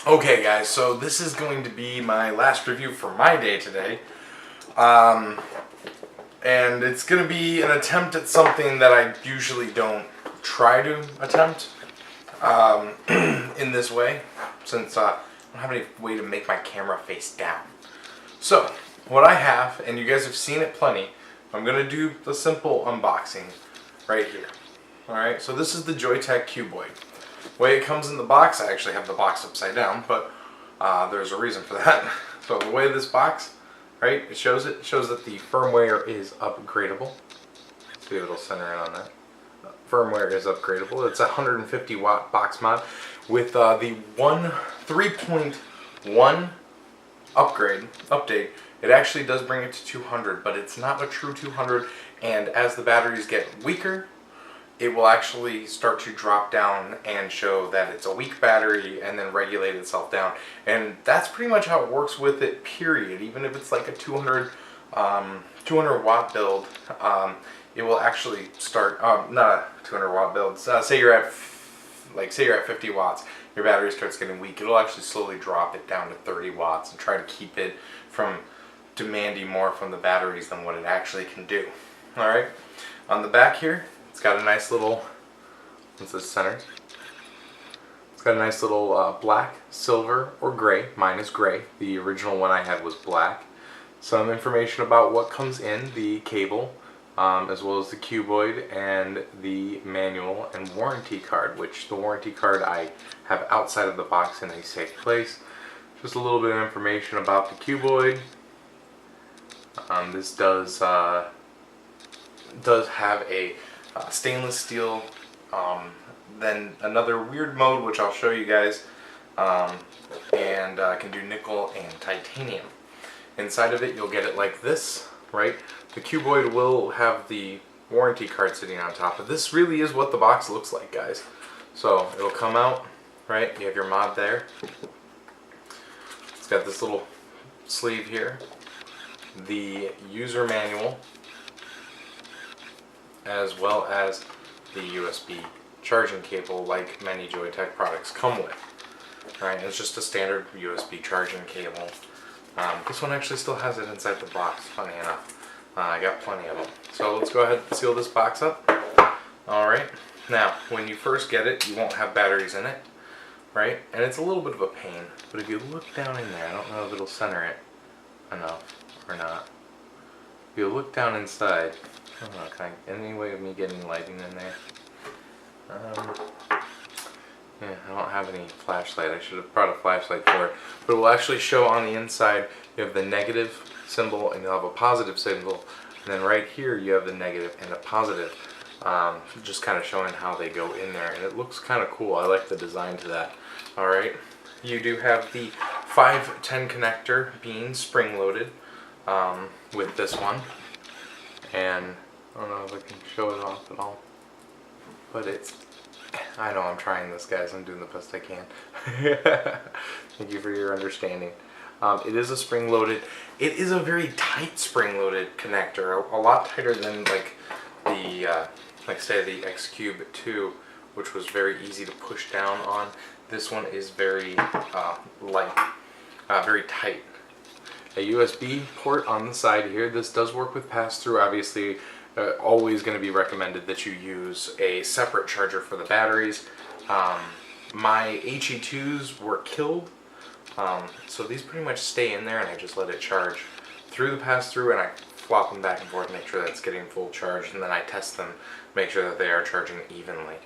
Okay guys, so this is going to be my last review for my day today. And it's going to be an attempt at something that I usually don't try to attempt in this way, since I don't have any way to make my camera face down. So, what I have, and you guys have seen it plenty, I'm going to do the simple unboxing right here. Alright, so this is the Joytech Cuboid. The way it comes in the box, I actually have the box upside down, but there's a reason for that. So the way this box, right, it shows that the firmware is upgradable. See if it'll center in on that. Firmware is upgradable. It's a 150 watt box mod with the 3.1 update. It actually does bring it to 200, but it's not a true 200, and as the batteries get weaker, it will actually start to drop down and show that it's a weak battery and then regulate itself down. And that's pretty much how it works with it, period. Even if it's like a 200 watt build, it will actually start, not a 200 watt build, say you're at 50 watts, your battery starts getting weak, it'll actually slowly drop it down to 30 watts and try to keep it from demanding more from the batteries than what it actually can do. Alright, on the back here, it's got a nice little, what's this, center? It's got a nice little black, silver, or gray. Mine is gray. The original one I had was black. Some information about what comes in, the cable, as well as the cuboid, and the manual and warranty card, which the warranty card I have outside of the box in a safe place. Just a little bit of information about the cuboid. This does have a stainless steel, then another weird mode which I'll show you guys, and can do nickel and titanium. Inside of it you'll get it like this, right? The cuboid will have the warranty card sitting on top, but this really is what the box looks like, guys. So it'll come out, right? You have your mod there. It's got this little sleeve here, the user manual, as well as the USB charging cable like many Joytech products come with. Alright, it's just a standard USB charging cable. This one actually still has it inside the box, funny enough. I got plenty of them. So let's go ahead and seal this box up. Alright, now when you first get it, you won't have batteries in it, right? And it's a little bit of a pain, but if you look down in there, I don't know if it'll center it enough or not. If you look down inside, I don't know, any way of me getting lighting in there? Yeah, I don't have any flashlight. I should have brought a flashlight for it. But it will actually show on the inside, you have the negative symbol and you'll have a positive symbol. And then right here you have the negative and a positive. Just kind of showing how they go in there. And it looks kind of cool. I like the design to that. Alright, you do have the 510 connector being spring loaded with this one. And I don't know if I can show it off at all, but I know I'm trying this, guys. I'm doing the best I can. Thank you for your understanding. It is a spring-loaded. It is a very tight spring-loaded connector, a lot tighter than like the, say the X Cube 2, which was very easy to push down on. This one is very light, very tight. A USB port on the side here. This does work with pass-through. Obviously, always going to be recommended that you use a separate charger for the batteries. My HE2s were killed, so these pretty much stay in there, and I just let it charge through the pass-through, and I flop them back and forth, make sure that it's getting full charge, and then I test them, make sure that they are charging evenly.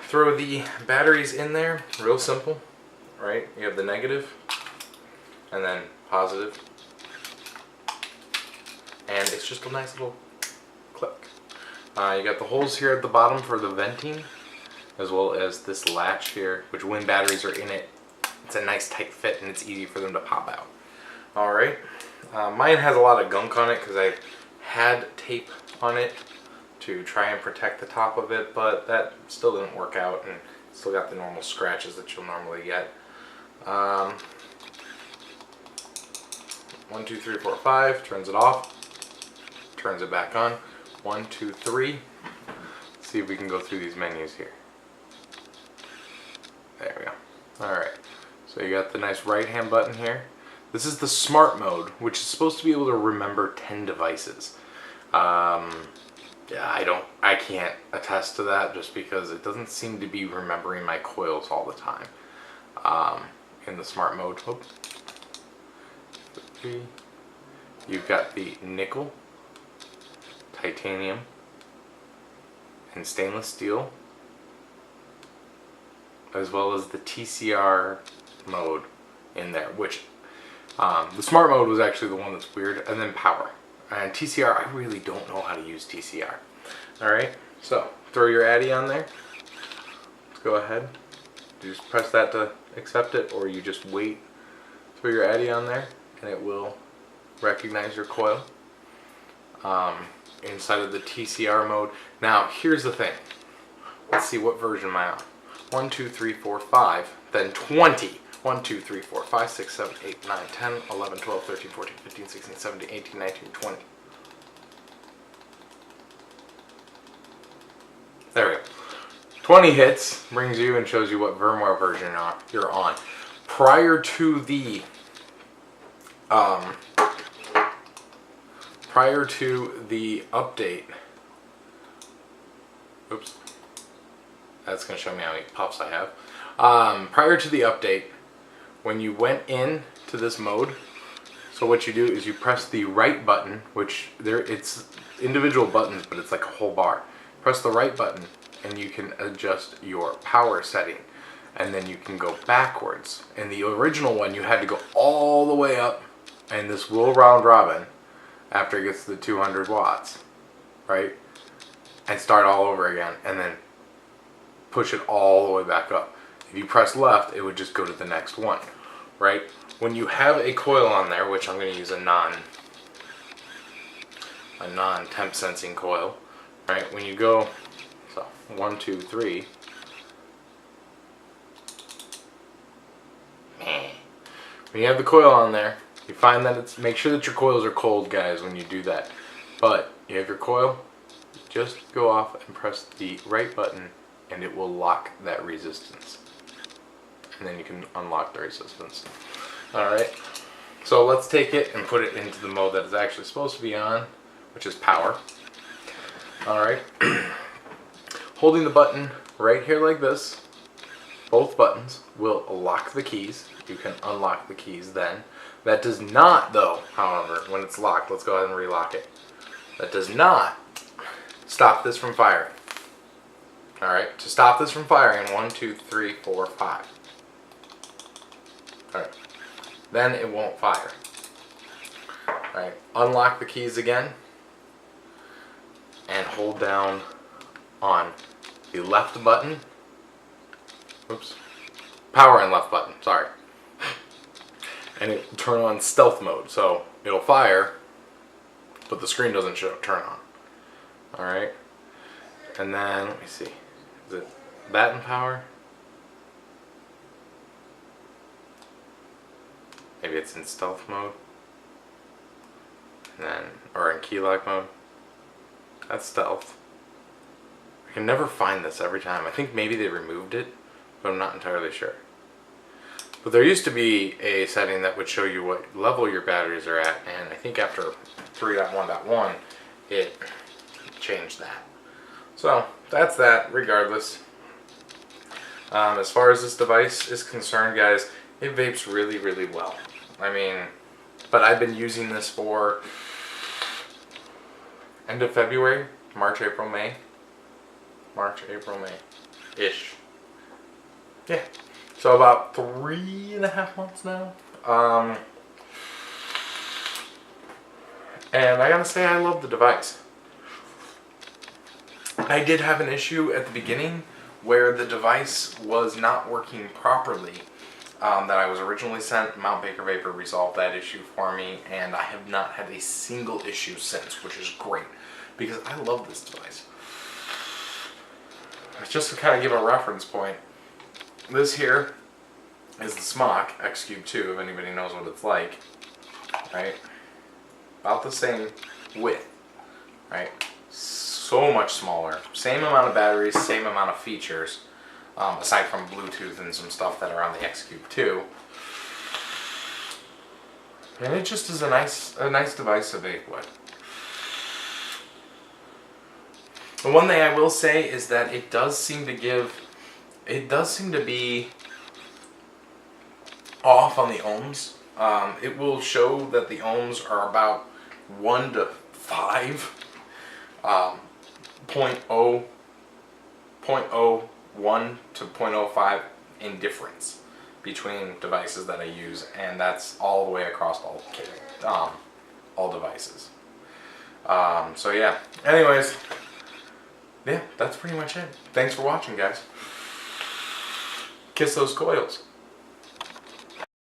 Throw the batteries in there, real simple, right? You have the negative, and then positive, and it's just a nice little click. You got the holes here at the bottom for the venting, as well as this latch here, which when batteries are in it, it's a nice tight fit and it's easy for them to pop out. Alright, mine has a lot of gunk on it because I had tape on it to try and protect the top of it, but that still didn't work out, and still got the normal scratches that you'll normally get. 1, 2, 3, 4, 5, turns it off, turns it back on. 1, 2, 3. Let's see if we can go through these menus here. There we go. Alright, so you got the nice right hand button here. This is the smart mode, which is supposed to be able to remember 10 devices. Yeah, I can't attest to that just because it doesn't seem to be remembering my coils all the time. In the smart mode, oops. You've got the nickel, titanium, and stainless steel, as well as the TCR mode in there, which the smart mode was actually the one that's weird, and then power. And TCR, I really don't know how to use TCR. Alright, so throw your Addy on there. Let's go ahead. You just press that to accept it, or you just wait. Throw your Addy on there, and it will recognize your coil inside of the TCR mode. Now, here's the thing. Let's see, what version am I on? 1, 2, 3, 4, 5, then 20. 1, 2, 3, 4, 5, 6, 7, 8, 9, 10, 11, 12, 13, 14, 15, 16, 17, 18, 19, 20. There we go. 20 hits brings you and shows you what firmware version you're on. Prior to the update, oops, that's going to show me how many puffs I have. Prior to the update, when you went in to this mode, so what you do is you press the right button, which it's individual buttons, but it's like a whole bar. Press the right button and you can adjust your power setting, and then you can go backwards. In the original one, you had to go all the way up, and this will round robin after it gets to the 200 watts, right? And start all over again, and then push it all the way back up. If you press left, it would just go to the next one, right? When you have a coil on there, which I'm going to use a non-temp sensing coil, right? When you go, so 1, 2, 3. When you have the coil on there, you find that make sure that your coils are cold, guys, when you do that. But you have your coil, just go off and press the right button, and it will lock that resistance. And then you can unlock the resistance. Alright, so let's take it and put it into the mode that it's actually supposed to be on, which is power. Alright, holding the button right here like this, both buttons will lock the keys. You can unlock the keys then. That does not, though, however, when it's locked, let's go ahead and relock it. That does not stop this from firing. Alright, to stop this from firing, 1, 2, 3, 4, 5. Alright, then it won't fire. Alright, unlock the keys again, and hold down on the left button. Oops. Power and left button, sorry. And it will turn on stealth mode, so it'll fire, but the screen doesn't turn on. Alright, and then, let me see, is it that in power? Maybe it's in stealth mode, and then, or in key lock mode. That's stealth. I can never find this every time. I think maybe they removed it, but I'm not entirely sure. But there used to be a setting that would show you what level your batteries are at, and I think after 3.1.1 it changed that. So that's that regardless. As far as this device is concerned, guys, it vapes really, really well. I mean, but I've been using this for end of February, March, April, May. March, April, May-ish. Yeah. So about 3.5 months now. And I gotta say, I love the device. I did have an issue at the beginning where the device was not working properly that I was originally sent. Mount Baker Vapor resolved that issue for me, and I have not had a single issue since, which is great because I love this device. Just to kind of give a reference point, this here is the Smock X Cube 2, if anybody knows what it's like, right? About the same width, right? So much smaller, same amount of batteries, same amount of features, aside from Bluetooth and some stuff that are on the X Cube 2. And it just is a nice device to vape with. The one thing I will say is that it does seem to be off on the ohms. It will show that the ohms are about 1 to 5, 0.01 to 0.05 in difference between devices that I use, and that's all the way across all devices. So yeah. Anyways, yeah, that's pretty much it. Thanks for watching, guys. Kiss those coils.